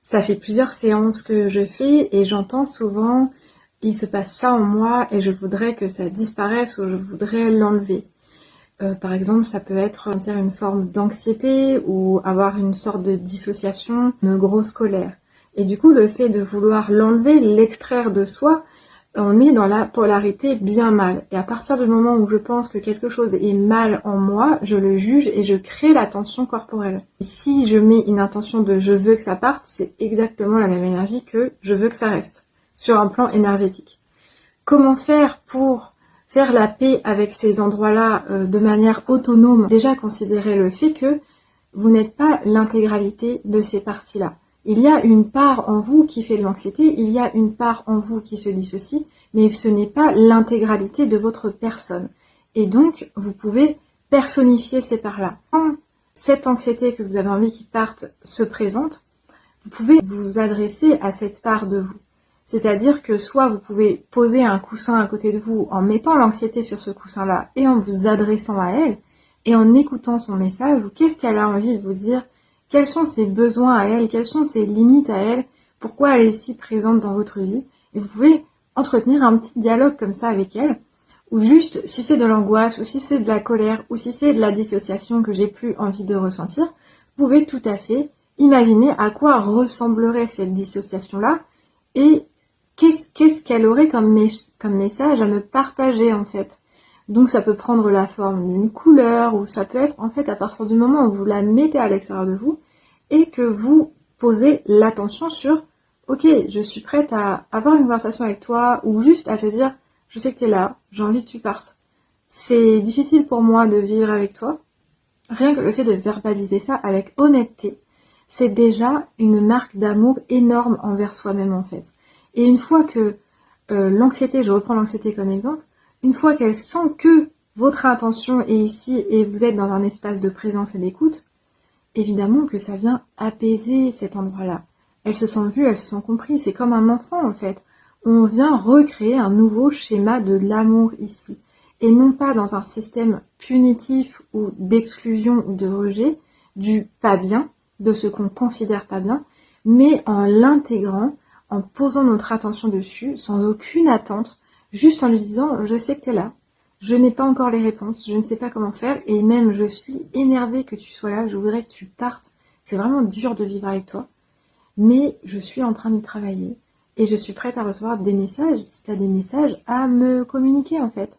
Ça fait plusieurs séances que je fais et j'entends souvent il se passe ça en moi et je voudrais que ça disparaisse ou je voudrais l'enlever. Par exemple, ça peut être sentir une forme d'anxiété ou avoir une sorte de dissociation, une grosse colère. Et du coup, le fait de vouloir l'enlever, l'extraire de soi, on est dans la polarité bien-mal. Et à partir du moment où je pense que quelque chose est mal en moi, je le juge et je crée la tension corporelle. Et si je mets une intention de je veux que ça parte, c'est exactement la même énergie que je veux que ça reste, sur un plan énergétique. Comment faire pour faire la paix avec ces endroits-là de manière autonome? Déjà, considérez le fait que vous n'êtes pas l'intégralité de ces parties-là. Il y a une part en vous qui fait de l'anxiété, il y a une part en vous qui se dissocie, mais ce n'est pas l'intégralité de votre personne. Et donc, vous pouvez personnifier ces parts-là. Quand cette anxiété que vous avez envie qu'il parte se présente, vous pouvez vous adresser à cette part de vous. C'est-à-dire que soit vous pouvez poser un coussin à côté de vous en mettant l'anxiété sur ce coussin-là et en vous adressant à elle et en écoutant son message ou qu'est-ce qu'elle a envie de vous dire, quels sont ses besoins à elle, quelles sont ses limites à elle, pourquoi elle est si présente dans votre vie. Et vous pouvez entretenir un petit dialogue comme ça avec elle, ou juste si c'est de l'angoisse, ou si c'est de la colère, ou si c'est de la dissociation que j'ai plus envie de ressentir, vous pouvez tout à fait imaginer à quoi ressemblerait cette dissociation-là et qu'est-ce qu'elle aurait comme message à me partager en fait. Donc ça peut prendre la forme d'une couleur ou ça peut être en fait à partir du moment où vous la mettez à l'extérieur de vous et que vous posez l'attention sur ok, je suis prête à avoir une conversation avec toi ou juste à te dire je sais que tu es là, j'ai envie que tu partes. C'est difficile pour moi de vivre avec toi. Rien que le fait de verbaliser ça avec honnêteté, c'est déjà une marque d'amour énorme envers soi-même en fait. Et une fois que l'anxiété, je reprends l'anxiété comme exemple, une fois qu'elle sent que votre intention est ici et vous êtes dans un espace de présence et d'écoute, évidemment que ça vient apaiser cet endroit-là. Elle se sent vue, elle se sent comprise, c'est comme un enfant en fait. On vient recréer un nouveau schéma de l'amour ici. Et non pas dans un système punitif ou d'exclusion ou de rejet du pas bien, de ce qu'on considère pas bien, mais en l'intégrant, en posant notre attention dessus, sans aucune attente, juste en lui disant « je sais que tu es là, je n'ai pas encore les réponses, je ne sais pas comment faire, et même je suis énervée que tu sois là, je voudrais que tu partes, c'est vraiment dur de vivre avec toi, mais je suis en train d'y travailler, et je suis prête à recevoir des messages, si tu as des messages, à me communiquer en fait. »